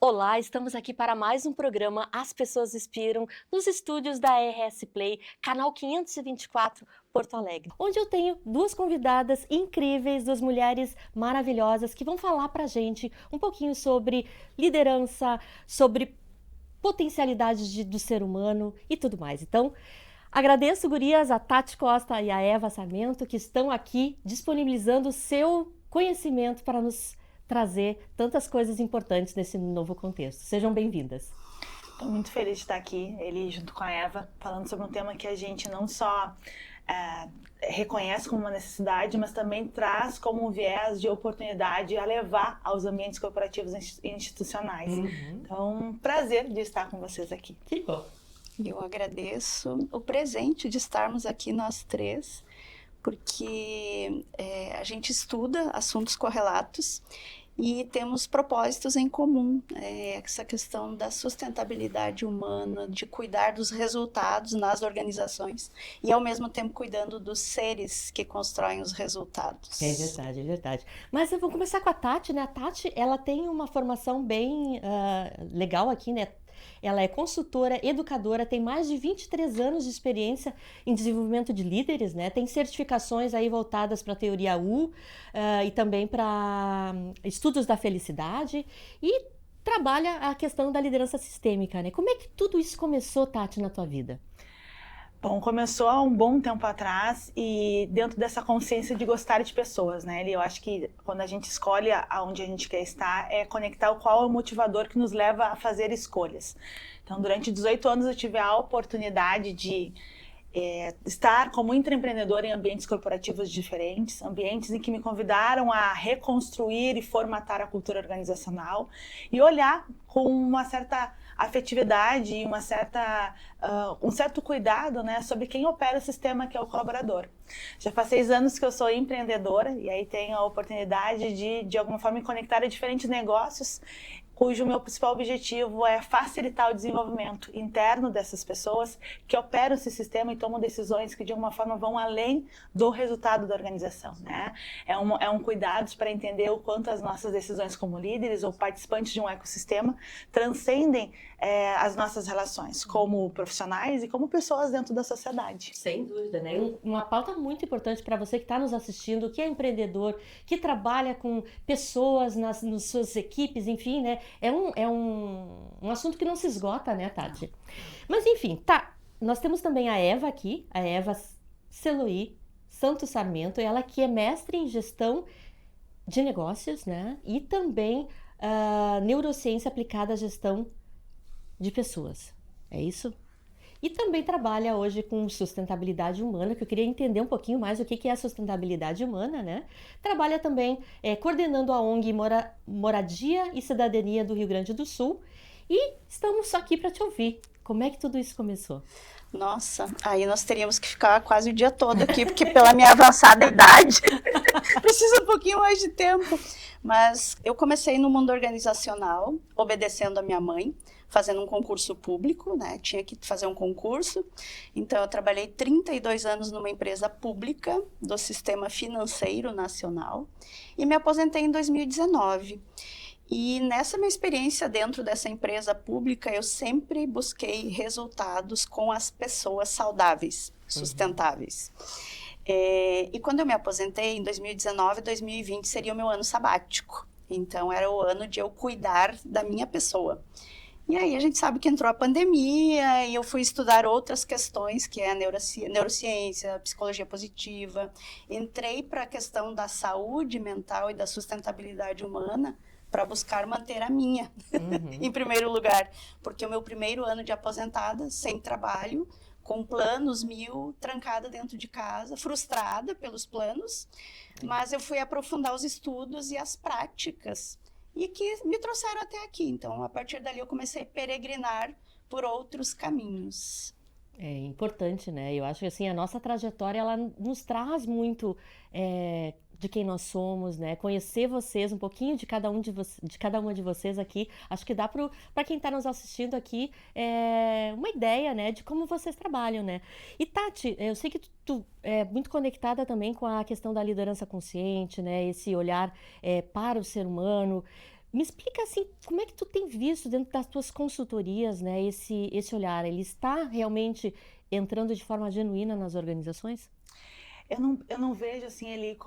Olá, estamos aqui para mais um programa As Pessoas Inspiram, nos estúdios da RS Play, canal 524, Porto Alegre, onde eu tenho duas convidadas incríveis, duas mulheres maravilhosas que vão falar para a gente um pouquinho sobre liderança, sobre potencialidades do ser humano e tudo mais. Então, agradeço, gurias, a Tati Costa e a Eva Sarmento, que estão aqui disponibilizando o seu conhecimento para nos trazer tantas coisas importantes nesse novo contexto. Sejam bem-vindas. Estou muito feliz de estar aqui, ele junto com a Eva, falando sobre um tema que a gente não só reconhece como uma necessidade, mas também traz como um viés de oportunidade a levar aos ambientes corporativos e institucionais. Então, prazer de estar com vocês aqui. Que bom. Eu agradeço o presente de estarmos aqui nós três, porque a gente estuda assuntos correlatos e temos propósitos em comum. Essa questão da sustentabilidade humana, de cuidar dos resultados nas organizações e, ao mesmo tempo, cuidando dos seres que constroem os resultados. É verdade, é verdade. Mas eu vou começar com a Tati, né? A Tati, ela tem uma formação bem legal aqui, né? Ela é consultora, educadora, tem mais de 23 anos de experiência em desenvolvimento de líderes, né? Tem certificações aí voltadas para a teoria U e também para estudos da felicidade e trabalha a questão da liderança sistêmica, né? Como é que tudo isso começou, Tati, na tua vida? Bom, começou há um bom tempo atrás e dentro dessa consciência de gostar de pessoas, né? Eu acho que quando a gente escolhe aonde a gente quer estar, é conectar qual é o motivador que nos leva a fazer escolhas. Então, durante 18 anos eu tive a oportunidade de estar como intraempreendedora em ambientes corporativos diferentes, ambientes em que me convidaram a reconstruir e formatar a cultura organizacional e olhar com uma certa afetividade e um certo cuidado, né, sobre quem opera o sistema, que é o colaborador. Já faz 6 anos que eu sou empreendedora e aí tenho a oportunidade de alguma forma me conectar a diferentes negócios, cujo meu principal objetivo é facilitar o desenvolvimento interno dessas pessoas que operam esse sistema e tomam decisões que de alguma forma vão além do resultado da organização, né? É um cuidado para entender o quanto as nossas decisões como líderes ou participantes de um ecossistema transcendem as nossas relações como profissionais e como pessoas dentro da sociedade. Sem dúvida, né? Uma pauta muito importante para você que está nos assistindo, que é empreendedor, que trabalha com pessoas nas suas equipes, enfim, né? É um assunto que não se esgota, né, Tati? Mas enfim, tá. Nós temos também a Eva aqui, a Eva Celuí Santos Sarmento, ela que é mestre em gestão de negócios, né? E também neurociência aplicada à gestão de pessoas. É isso? E também trabalha hoje com sustentabilidade humana, que eu queria entender um pouquinho mais o que é a sustentabilidade humana, né? Trabalha também coordenando a ONG Moradia e Cidadania do Rio Grande do Sul. E estamos aqui para te ouvir. Como é que tudo isso começou? Nossa, aí nós teríamos que ficar quase o dia todo aqui, porque pela minha avançada idade, precisa um pouquinho mais de tempo. Mas eu comecei no mundo organizacional, obedecendo a minha mãe, fazendo um concurso público, né? Tinha que fazer um concurso. Então, eu trabalhei 32 anos numa empresa pública do Sistema Financeiro Nacional e me aposentei em 2019. E nessa minha experiência dentro dessa empresa pública, eu sempre busquei resultados com as pessoas saudáveis, sustentáveis. E quando eu me aposentei, em 2019, 2020 seria o meu ano sabático. Então, era o ano de eu cuidar da minha pessoa. E aí a gente sabe que entrou a pandemia e eu fui estudar outras questões, que é a neurociência, a psicologia positiva. Entrei para a questão da saúde mental e da sustentabilidade humana para buscar manter a minha, em primeiro lugar. Porque o meu primeiro ano de aposentada, sem trabalho, com planos 1000, trancada dentro de casa, frustrada pelos planos, mas eu fui aprofundar os estudos e as práticas e que me trouxeram até aqui. Então, a partir dali, eu comecei a peregrinar por outros caminhos. É importante, né? Eu acho que assim, a nossa trajetória, ela nos traz muito de quem nós somos, né? Conhecer vocês, um pouquinho de cada uma de vocês aqui, acho que dá para quem está nos assistindo aqui uma ideia, né, de como vocês trabalham, né? E Tati, eu sei que tu é muito conectada também com a questão da liderança consciente, né? Esse olhar para o ser humano. Me explica assim, como é que tu tem visto dentro das tuas consultorias, né, esse olhar? Ele está realmente entrando de forma genuína nas organizações? Eu não vejo assim ele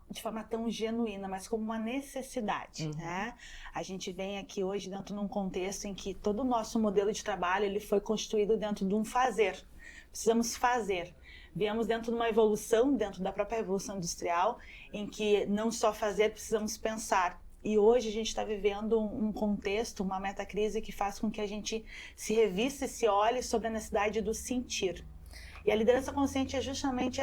de forma tão genuína, mas como uma necessidade, né? A gente vem aqui hoje dentro de um contexto em que todo o nosso modelo de trabalho ele foi construído dentro de um fazer. Precisamos fazer. Viemos dentro de uma evolução, dentro da própria evolução industrial, em que não só fazer, precisamos pensar. E hoje a gente está vivendo um contexto, uma metacrise que faz com que a gente se revista e se olhe sobre a necessidade do sentir. E a liderança consciente é justamente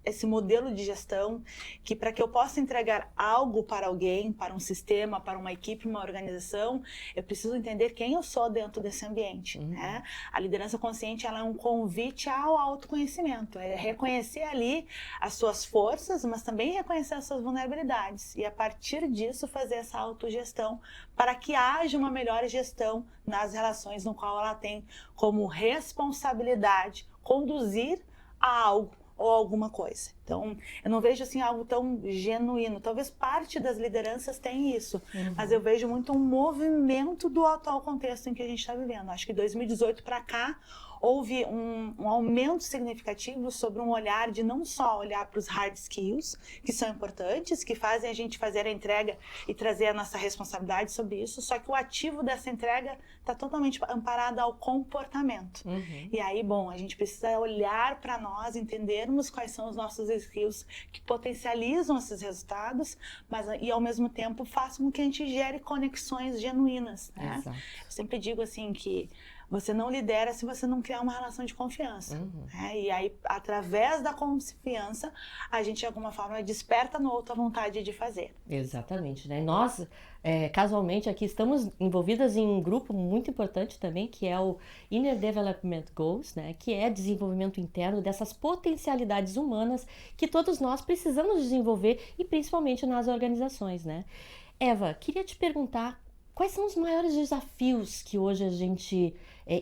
esse modelo de gestão que, para que eu possa entregar algo para alguém, para um sistema, para uma equipe, uma organização, eu preciso entender quem eu sou dentro desse ambiente, né? A liderança consciente ela é um convite ao autoconhecimento, é reconhecer ali as suas forças, mas também reconhecer as suas vulnerabilidades e, a partir disso, fazer essa autogestão para que haja uma melhor gestão nas relações no qual ela tem como responsabilidade conduzir a algo ou alguma coisa. Então, eu não vejo assim algo tão genuíno. Talvez parte das lideranças tenha isso, mas eu vejo muito um movimento do atual contexto em que a gente está vivendo. Acho que 2018 para cá houve um aumento significativo sobre um olhar de não só olhar para os hard skills, que são importantes, que fazem a gente fazer a entrega e trazer a nossa responsabilidade sobre isso, só que o ativo dessa entrega está totalmente amparado ao comportamento. E aí, bom, a gente precisa olhar para nós, entendermos quais são os nossos skills que potencializam esses resultados, e ao mesmo tempo façam com que a gente gere conexões genuínas, né? Exato. Eu sempre digo assim que você não lidera se você não criar uma relação de confiança. Né? E aí, através da confiança, a gente, de alguma forma, desperta no outro a vontade de fazer. Exatamente, né? Nós, casualmente, aqui estamos envolvidas em um grupo muito importante também, que é o Inner Development Goals, né? Que é desenvolvimento interno dessas potencialidades humanas que todos nós precisamos desenvolver, e principalmente nas organizações, né? Eva, queria te perguntar, quais são os maiores desafios que hoje a gente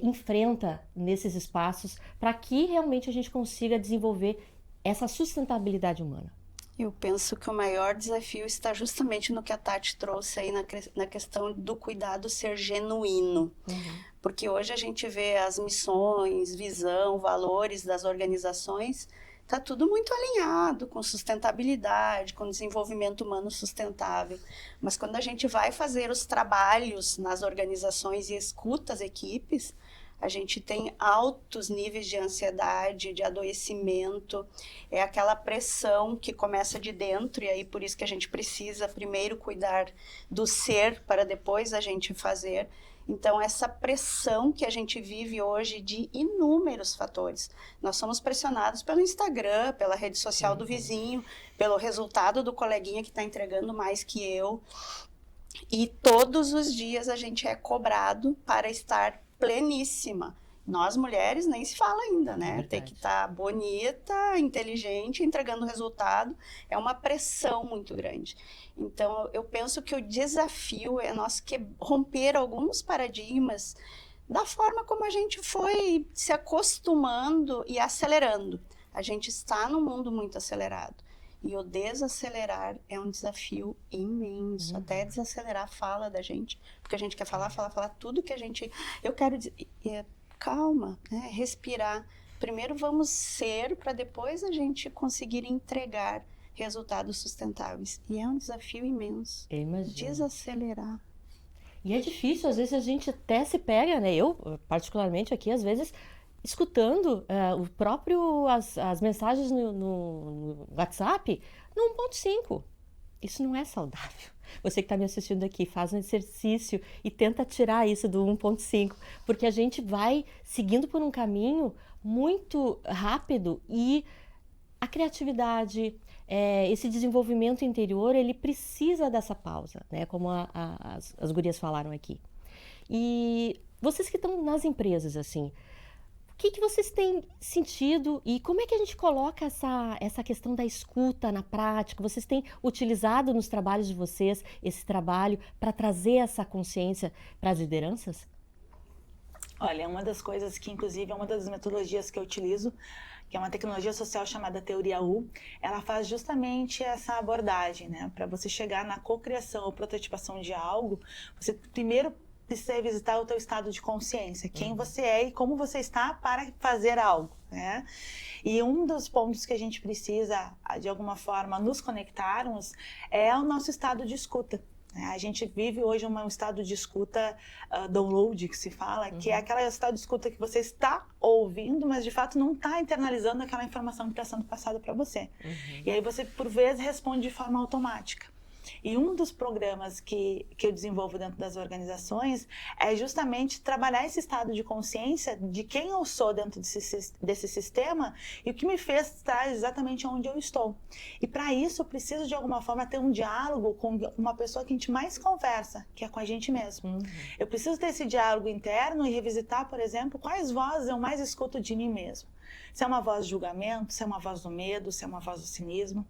enfrenta nesses espaços para que realmente a gente consiga desenvolver essa sustentabilidade humana? Eu penso que o maior desafio está justamente no que a Tati trouxe aí na questão do cuidado ser genuíno. Porque hoje a gente vê as missões, visão, valores das organizações, está tudo muito alinhado com sustentabilidade, com desenvolvimento humano sustentável. Mas quando a gente vai fazer os trabalhos nas organizações e escuta as equipes, a gente tem altos níveis de ansiedade, de adoecimento, é aquela pressão que começa de dentro, e aí por isso que a gente precisa primeiro cuidar do ser para depois a gente fazer. Então, essa pressão que a gente vive hoje de inúmeros fatores. Nós somos pressionados pelo Instagram, pela rede social do vizinho, pelo resultado do coleguinha que está entregando mais que eu. E todos os dias a gente é cobrado para estar pleníssima. Nós, mulheres, nem se fala ainda, né? Tem que estar bonita, inteligente, entregando resultado. É uma pressão muito grande. Então, eu penso que o desafio é nós romper alguns paradigmas da forma como a gente foi se acostumando e acelerando. A gente está num mundo muito acelerado. E o desacelerar é um desafio imenso. Até desacelerar a fala da gente. Porque a gente quer falar tudo que a gente... Eu quero dizer... Calma, né? Respirar. Primeiro vamos ser, para depois a gente conseguir entregar resultados sustentáveis. E é um desafio imenso. Desacelerar. E é difícil, às vezes a gente até se pega, né? Eu, particularmente aqui, às vezes, escutando as mensagens no WhatsApp no 1.5. Isso não é saudável. Você que está me assistindo aqui, faz um exercício e tenta tirar isso do 1.5, porque a gente vai seguindo por um caminho muito rápido e a criatividade, esse desenvolvimento interior, ele precisa dessa pausa, né? Como as gurias falaram aqui. E vocês que estão nas empresas, assim, o que vocês têm sentido e como é que a gente coloca essa questão da escuta na prática? Vocês têm utilizado nos trabalhos de vocês esse trabalho para trazer essa consciência para as lideranças? Olha, uma das coisas que, inclusive, é uma das metodologias que eu utilizo, que é uma tecnologia social chamada Teoria U, ela faz justamente essa abordagem, né? Para você chegar na cocriação ou prototipação de algo, você primeiro precisa revisitar o teu estado de consciência, quem você é e como você está para fazer algo, né? E um dos pontos que a gente precisa, de alguma forma, nos conectarmos é o nosso estado de escuta. A gente vive hoje um estado de escuta download, que se fala, que é aquele estado de escuta que você está ouvindo, mas de fato não está internalizando aquela informação que está sendo passada para você. E aí você, por vezes, responde de forma automática. E um dos programas que eu desenvolvo dentro das organizações é justamente trabalhar esse estado de consciência de quem eu sou dentro desse sistema e o que me fez estar exatamente onde eu estou. E para isso eu preciso de alguma forma ter um diálogo com uma pessoa que a gente mais conversa, que é com a gente mesmo. Eu preciso ter esse diálogo interno e revisitar, por exemplo, quais vozes eu mais escuto de mim mesmo. Se é uma voz de julgamento, se é uma voz do medo, se é uma voz do cinismo.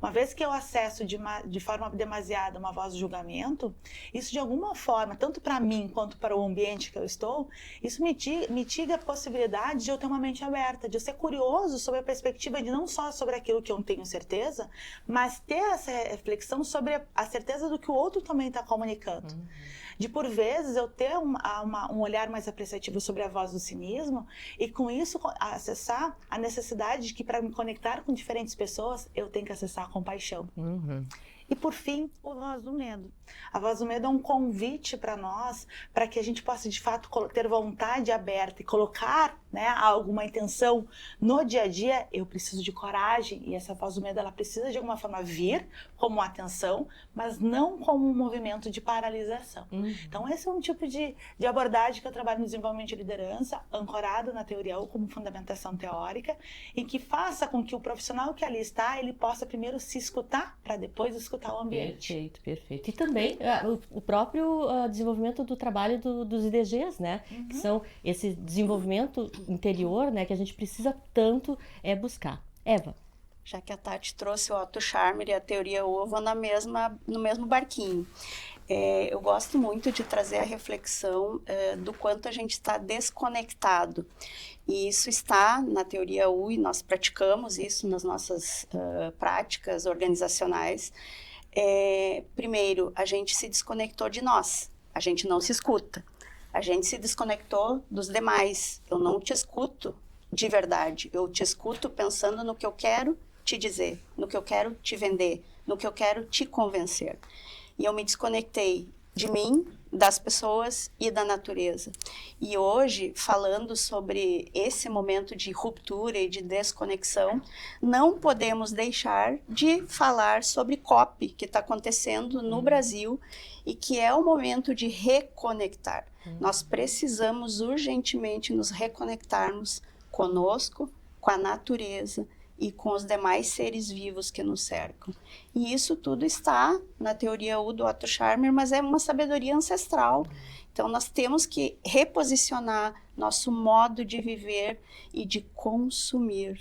Uma vez que eu acesso de forma demasiada uma voz de julgamento, isso de alguma forma, tanto para mim quanto para o ambiente que eu estou, isso mitiga a possibilidade de eu ter uma mente aberta, de eu ser curioso sobre a perspectiva de não só sobre aquilo que eu não tenho certeza, mas ter essa reflexão sobre a certeza do que o outro também está comunicando. De, por vezes, eu ter um olhar mais apreciativo sobre a voz do cinismo e, com isso, acessar a necessidade de que, para me conectar com diferentes pessoas, eu tenho que acessar a compaixão. E, por fim, a voz do medo. A voz do medo é um convite para nós, para que a gente possa, de fato, ter vontade aberta e colocar, né, alguma intenção no dia a dia. Eu preciso de coragem, e essa voz do medo, ela precisa, de alguma forma, vir como atenção, mas não como um movimento de paralisação. Então, esse é um tipo de abordagem que eu trabalho no desenvolvimento de liderança, ancorado na teoria U como fundamentação teórica, e que faça com que o profissional que ali está, ele possa primeiro se escutar, para depois escutar o ambiente. Perfeito, perfeito. E também o próprio desenvolvimento do trabalho dos IDGs, né? Que são esse desenvolvimento interior, né? Que a gente precisa tanto buscar. Eva? Já que a Tati trouxe o Otto Scharmer e a teoria U, eu vou no mesmo barquinho. Eu gosto muito de trazer a reflexão do quanto a gente está desconectado. E isso está na teoria U, e nós praticamos isso nas nossas práticas organizacionais. Primeiro, a gente se desconectou de nós, a gente não se escuta. A gente se desconectou dos demais. Eu não te escuto de verdade, eu te escuto pensando no que eu quero te dizer, no que eu quero te vender, no que eu quero te convencer. E eu me desconectei de mim, das pessoas e da natureza. E hoje, falando sobre esse momento de ruptura e de desconexão, não podemos deixar de falar sobre COP, que está acontecendo no Brasil e que é o momento de reconectar. Nós precisamos urgentemente nos reconectarmos conosco, com a natureza e com os demais seres vivos que nos cercam. E isso tudo está na teoria U do Otto Scharmer, mas é uma sabedoria ancestral. Então, nós temos que reposicionar nosso modo de viver e de consumir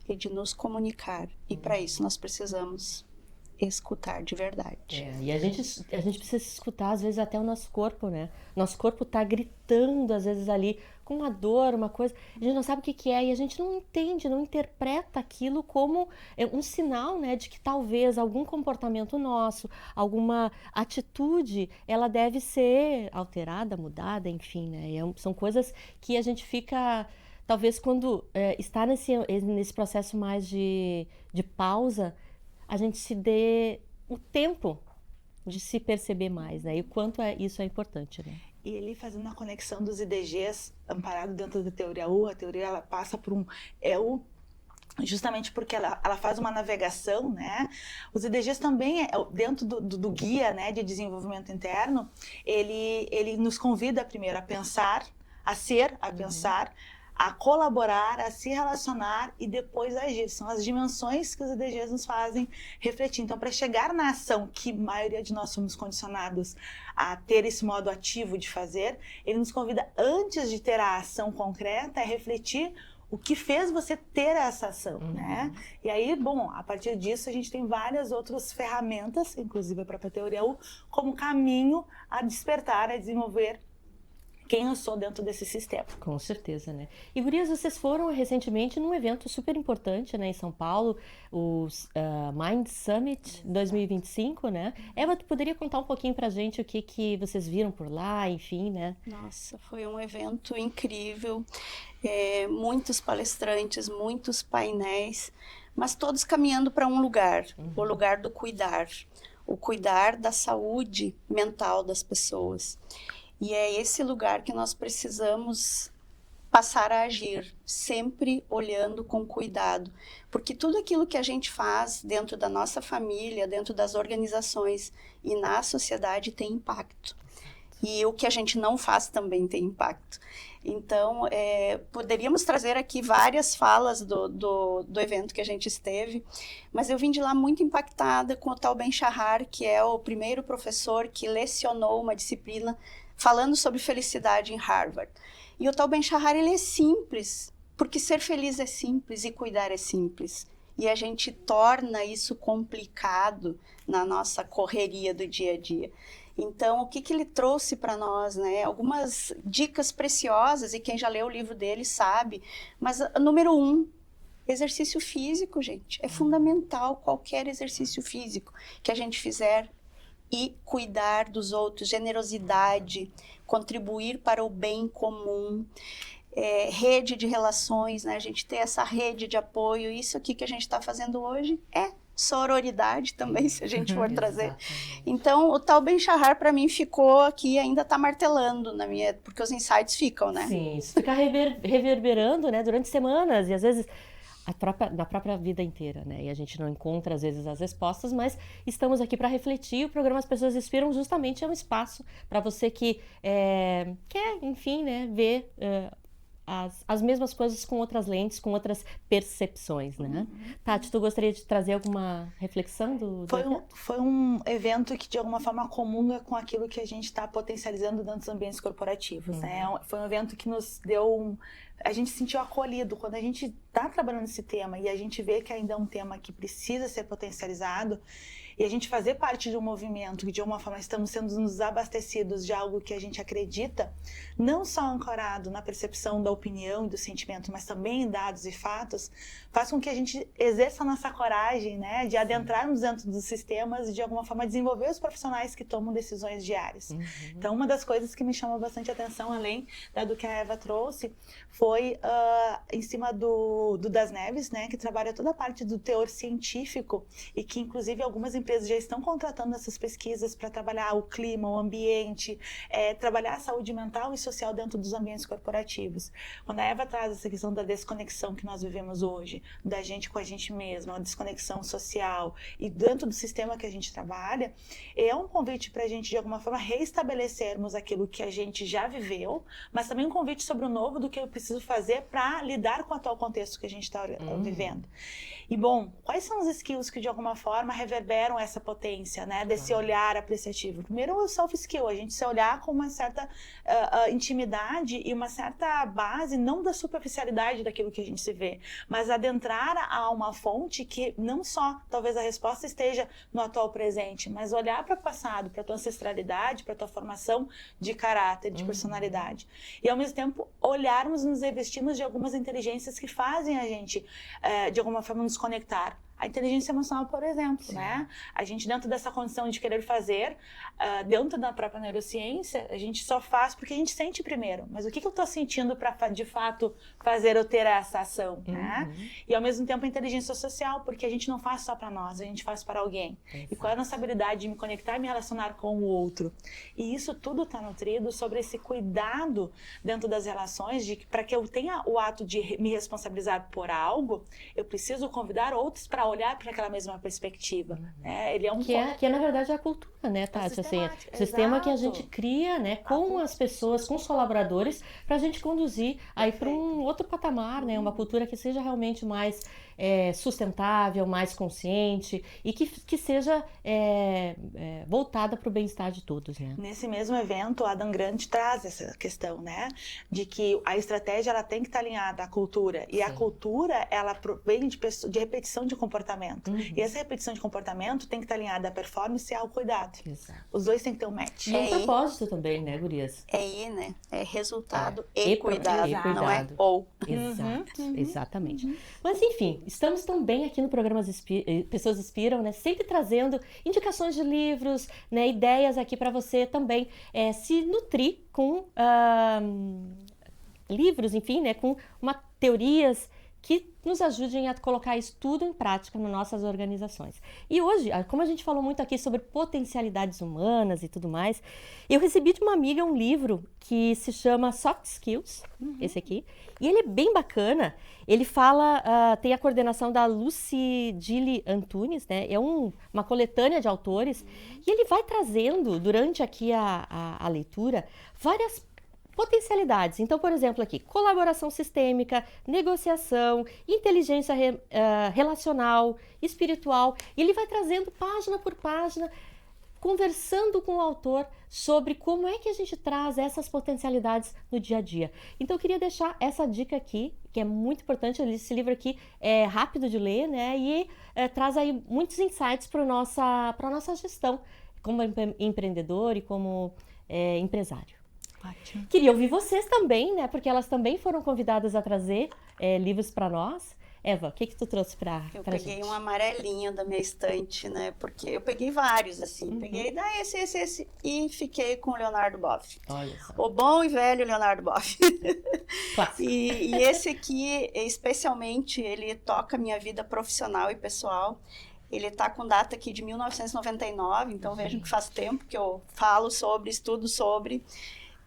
e de nos comunicar. E para isso nós precisamos escutar de verdade. E a gente precisa escutar, às vezes, até o nosso corpo, né? Nosso corpo tá gritando, às vezes, ali, com uma dor, uma coisa, a gente não sabe o que é, e a gente não entende, não interpreta aquilo como um sinal, né, de que talvez algum comportamento nosso, alguma atitude, ela deve ser alterada, mudada, enfim, né? São coisas que a gente fica, talvez, quando está nesse processo mais de pausa, a gente se dê o tempo de se perceber mais, né? E o quanto isso é importante, né? E ele fazendo a conexão dos IDGs, amparado dentro da teoria U, a teoria ela passa por um EU, justamente porque ela faz uma navegação, né? Os IDGs também, dentro do guia, né, de desenvolvimento interno, ele nos convida primeiro a pensar, a ser, a pensar, a colaborar, a se relacionar e depois agir. São as dimensões que os IDGs nos fazem refletir. Então, para chegar na ação que a maioria de nós somos condicionados a ter esse modo ativo de fazer, ele nos convida, antes de ter a ação concreta, a refletir o que fez você ter essa ação, né? E aí, bom, a partir disso a gente tem várias outras ferramentas, inclusive a própria teoria U, como caminho a despertar, a desenvolver quem eu sou dentro desse sistema. Com certeza, né? E, gurias, vocês foram recentemente num evento super importante, né, em São Paulo, o Mind Summit 2025, né? Eva, tu poderia contar um pouquinho pra gente o que vocês viram por lá, enfim, né? Nossa, foi um evento incrível, muitos palestrantes, muitos painéis, mas todos caminhando para um lugar, o lugar do cuidar, o cuidar da saúde mental das pessoas. E é esse lugar que nós precisamos passar a agir, sempre olhando com cuidado, porque tudo aquilo que a gente faz dentro da nossa família, dentro das organizações e na sociedade tem impacto. E o que a gente não faz também tem impacto. Então, poderíamos trazer aqui várias falas do evento que a gente esteve, mas eu vim de lá muito impactada com o tal Ben-Shahar, que é o primeiro professor que lecionou uma disciplina falando sobre felicidade em Harvard. E o tal Ben-Shahar, ele é simples, porque ser feliz é simples e cuidar é simples. E a gente torna isso complicado na nossa correria do dia a dia. Então, o que ele trouxe para nós, né? Algumas dicas preciosas, e quem já leu o livro dele sabe. Mas, número 1, exercício físico, gente. É fundamental qualquer exercício físico que a gente fizer. E cuidar dos outros, generosidade, contribuir para o bem comum, rede de relações, né? A gente ter essa rede de apoio. Isso aqui que a gente está fazendo hoje é sororidade também, se a gente for trazer. Então, o tal Ben-Shahar para mim ficou aqui, ainda está martelando na minha, porque os insights ficam, né? Sim, isso fica reverberando, né, durante semanas e às vezes na própria vida inteira, né? E a gente não encontra às vezes as respostas, mas estamos aqui para refletir. O programa As Pessoas Inspiram justamente é um espaço para você que quer, enfim, né, ver as mesmas coisas com outras lentes, com outras percepções, né? Tati, tu gostaria de trazer alguma reflexão do evento? Foi um evento que de alguma forma comunga com aquilo que a gente está potencializando dentro dos ambientes corporativos, né? Foi um evento que nos deu a gente se sentiu acolhido quando a gente está trabalhando nesse tema e a gente vê que ainda é um tema que precisa ser potencializado. E a gente fazer parte de um movimento que de alguma forma estamos sendo nos abastecidos de algo que a gente acredita, não só ancorado na percepção da opinião e do sentimento, mas também em dados e fatos, faz com que a gente exerça a nossa coragem, né, de adentrarmos dentro dos sistemas e de alguma forma desenvolver os profissionais que tomam decisões diárias. Então, uma das coisas que me chamou bastante atenção, além do que a Eva trouxe, foi em cima do Das Neves, né, que trabalha toda a parte do teor científico e que inclusive algumas empresas já estão contratando essas pesquisas para trabalhar o clima, o ambiente, trabalhar a saúde mental e social dentro dos ambientes corporativos. Quando a Eva traz essa questão da desconexão que nós vivemos hoje, da gente com a gente mesma, uma desconexão social e dentro do sistema que a gente trabalha, é um convite para a gente de alguma forma reestabelecermos aquilo que a gente já viveu, mas também um convite sobre o novo do que eu preciso fazer para lidar com o atual contexto que a gente está vivendo. E bom, quais são os skills que de alguma forma reverberam essa potência, né, desse olhar apreciativo? Primeiro, o self-skill, a gente se olhar com uma certa intimidade e uma certa base, não da superficialidade daquilo que a gente se vê, mas adentrar a uma fonte que não só, talvez a resposta esteja no atual presente, mas olhar para o passado, para a tua ancestralidade, para a tua formação de caráter, de personalidade. E ao mesmo tempo, olharmos, nos revestirmos de algumas inteligências que fazem a gente, de alguma forma, nos conectar. A inteligência emocional, por exemplo, né? A gente, dentro dessa condição de querer fazer, dentro da própria neurociência, a gente só faz porque a gente sente primeiro. Mas o que eu estou sentindo para, de fato, fazer eu ter essa ação, né? E, ao mesmo tempo, a inteligência social, porque a gente não faz só para nós, a gente faz para alguém. E qual é a nossa habilidade de me conectar e me relacionar com o outro? E isso tudo está nutrido sobre esse cuidado dentro das relações, de que para que eu tenha o ato de me responsabilizar por algo, eu preciso convidar outros para olhar para aquela mesma perspectiva. Né? Ele é um que é, na verdade, a cultura, né, Tati? Assim, o sistema que a gente cria, né, com as pessoas, com os colaboradores, para a gente conduzir aí para um outro patamar, né, uma cultura que seja realmente mais sustentável, mais consciente e que seja voltada para o bem-estar de todos, né? Nesse mesmo evento, a Adam Grant traz essa questão, né? De que a estratégia ela tem que estar alinhada à cultura. E a cultura, ela vem de repetição de comportamento. E essa repetição de comportamento tem que estar alinhada à performance e ao cuidado. Exato. Os dois têm que ter um match. E um propósito também, né, gurias? Né? É resultado e cuidado, não é ou. Exato, exatamente. Mas enfim, estamos também aqui no programa Pessoas Inspiram, né? Sempre trazendo indicações de livros, né? Ideias aqui para você também se nutrir com livros, enfim, né? Com teorias que nos ajudem a colocar isso tudo em prática nas nossas organizações. E hoje, como a gente falou muito aqui sobre potencialidades humanas e tudo mais, eu recebi de uma amiga um livro que se chama Soft Skills, esse aqui, e ele é bem bacana. Ele fala, tem a coordenação da Lucy Gili Antunes, né? É uma coletânea de autores, e ele vai trazendo, durante aqui a leitura, várias potencialidades. Então, por exemplo, aqui, colaboração sistêmica, negociação, inteligência relacional, espiritual. E ele vai trazendo página por página, conversando com o autor sobre como é que a gente traz essas potencialidades no dia a dia. Então, eu queria deixar essa dica aqui, que é muito importante. Esse livro aqui é rápido de ler, né? E traz aí muitos insights para a nossa gestão como empreendedor e como empresário. Ótimo. Queria ouvir vocês também, né? Porque elas também foram convidadas a trazer livros para nós. Eva, o que tu trouxe para gente? Eu peguei um amarelinho da minha estante, né? Porque eu peguei vários, assim. Peguei esse e fiquei com o Leonardo Boff. Olha só. O bom e velho Leonardo Boff. Clássico. E esse aqui, especialmente, ele toca a minha vida profissional e pessoal. Ele está com data aqui de 1999, então vejam que faz tempo que eu falo sobre, estudo sobre.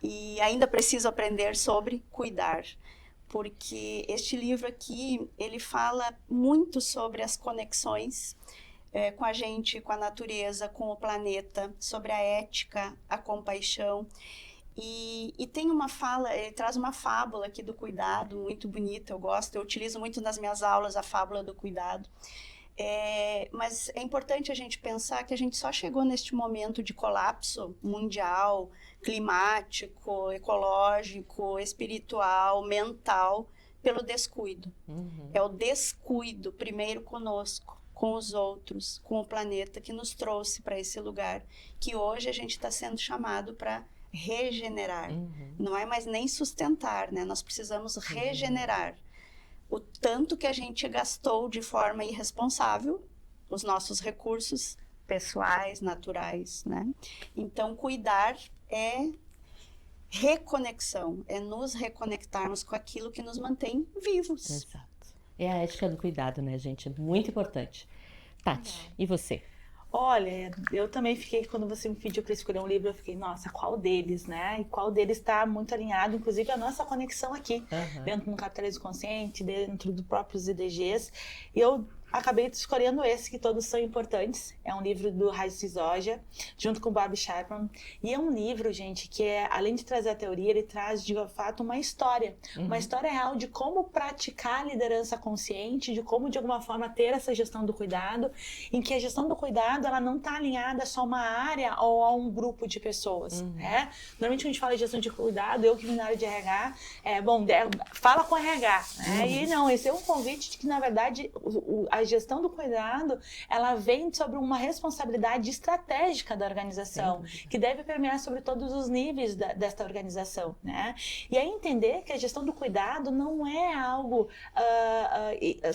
E ainda preciso aprender sobre cuidar, porque este livro aqui, ele fala muito sobre as conexões com a gente, com a natureza, com o planeta, sobre a ética, a compaixão. E tem uma fala, ele traz uma fábula aqui do cuidado, muito bonita, eu utilizo muito nas minhas aulas a fábula do cuidado. Mas é importante a gente pensar que a gente só chegou neste momento de colapso mundial, climático, ecológico, espiritual, mental, pelo descuido. É o descuido, primeiro conosco, com os outros, com o planeta, que nos trouxe para esse lugar, que hoje a gente está sendo chamado para regenerar. Não é mais nem sustentar, né? Nós precisamos regenerar. O tanto que a gente gastou de forma irresponsável os nossos recursos pessoais, naturais, né? Então, cuidar é reconexão, é nos reconectarmos com aquilo que nos mantém vivos. Exato. É a ética do cuidado, né, gente? Muito importante. Tati, e você? Olha, eu também fiquei, quando você me pediu para escolher um livro, eu fiquei, nossa, qual deles, né? E qual deles está muito alinhado, inclusive a nossa conexão aqui, dentro do capitalismo consciente, dentro dos próprios IDGs. E eu acabei escolhendo esse, que todos são importantes. É um livro do Raíssa Zoja, junto com o Bobby Sharman. E é um livro, gente, que além de trazer a teoria, ele traz, de fato, uma história. Uma história real de como praticar a liderança consciente, de como, de alguma forma, ter essa gestão do cuidado, em que a gestão do cuidado, ela não está alinhada só a uma área ou a um grupo de pessoas, né? Normalmente, quando a gente fala de gestão de cuidado, eu que vim na área de RH, fala com RH, né? E não, esse é um convite de que, na verdade, a gestão do cuidado, ela vem sobre uma responsabilidade estratégica da organização, que deve permear sobre todos os níveis desta organização, né? E aí entender que a gestão do cuidado não é algo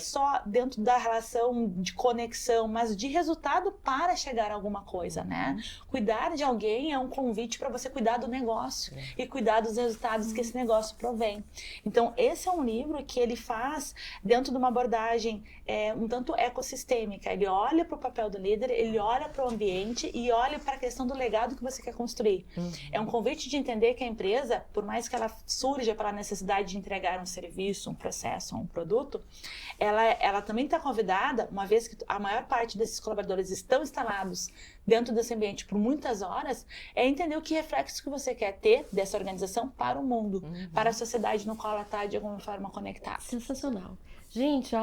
só dentro da relação de conexão, mas de resultado para chegar a alguma coisa, né? Cuidar de alguém é um convite para você cuidar do negócio e cuidar dos resultados que esse negócio provém. Então, esse é um livro que ele faz dentro de uma abordagem um tanto ecossistêmica. Ele olha para o papel do líder, ele olha para o ambiente e olha para a questão do legado que você quer construir. É um convite de entender que a empresa, por mais que ela surja pela necessidade de entregar um serviço, um processo, um produto, ela também está convidada, uma vez que a maior parte desses colaboradores estão instalados dentro desse ambiente por muitas horas, é entender o que reflexo que você quer ter dessa organização para o mundo, para a sociedade no qual ela está de alguma forma conectada. Sensacional. Gente,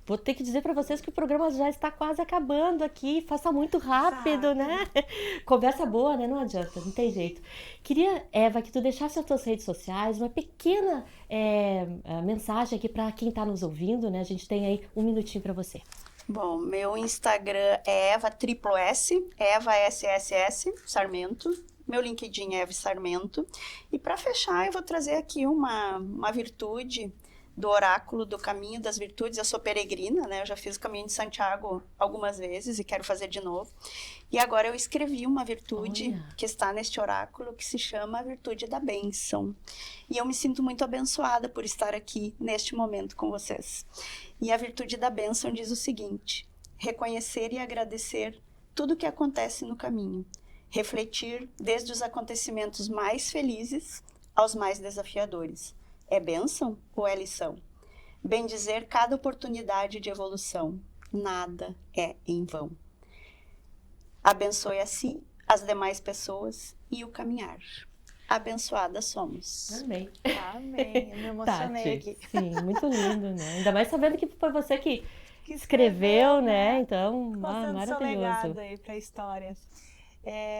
vou ter que dizer para vocês que o programa já está quase acabando aqui, passa muito rápido, né? Conversa boa, né? Não adianta, não tem jeito. Queria, Eva, que tu deixasse as tuas redes sociais, uma pequena mensagem aqui para quem está nos ouvindo, né? A gente tem aí um minutinho para você. Bom, meu Instagram é Eva Triplo S, Eva SSS, Sarmento. Meu LinkedIn é Eva Sarmento. E para fechar, eu vou trazer aqui uma virtude do oráculo do Caminho das Virtudes. Eu sou peregrina, né? Eu já fiz o Caminho de Santiago algumas vezes e quero fazer de novo. E agora eu escrevi uma virtude que está neste oráculo, que se chama a Virtude da Bênção. E eu me sinto muito abençoada por estar aqui neste momento com vocês. E a Virtude da Bênção diz o seguinte: reconhecer e agradecer tudo o que acontece no caminho. Refletir desde os acontecimentos mais felizes aos mais desafiadores. É bênção ou é lição? Bendizer cada oportunidade de evolução. Nada é em vão. Abençoe a si, as demais pessoas e o caminhar. Abençoadas somos. Amém. Amém. Eu me emocionei aqui. Sim, muito lindo, né? Ainda mais sabendo que foi você que escreveu, né? Então, maravilhoso. Seu legado aí para a história.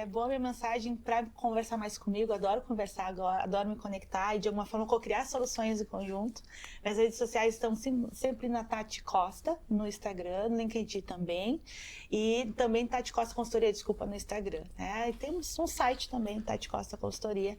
Boa minha mensagem para conversar mais comigo. Adoro conversar agora, adoro me conectar e de alguma forma co-criar soluções em conjunto. Minhas redes sociais estão sempre na Tati Costa, no Instagram, no LinkedIn também. E também Tati Costa Consultoria, desculpa, no Instagram. E temos um site também, Tati Costa Consultoria.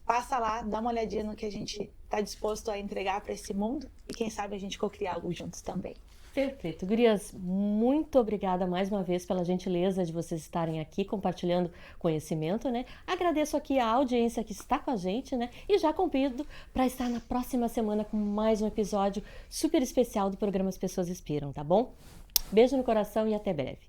Passa lá, dá uma olhadinha no que a gente está disposto a entregar para esse mundo e quem sabe a gente co-criar algo juntos também. Perfeito. Gurias, muito obrigada mais uma vez pela gentileza de vocês estarem aqui compartilhando conhecimento, né? Agradeço aqui a audiência que está com a gente, né? E já convido para estar na próxima semana com mais um episódio super especial do programa As Pessoas Inspiram, tá bom? Beijo no coração e até breve.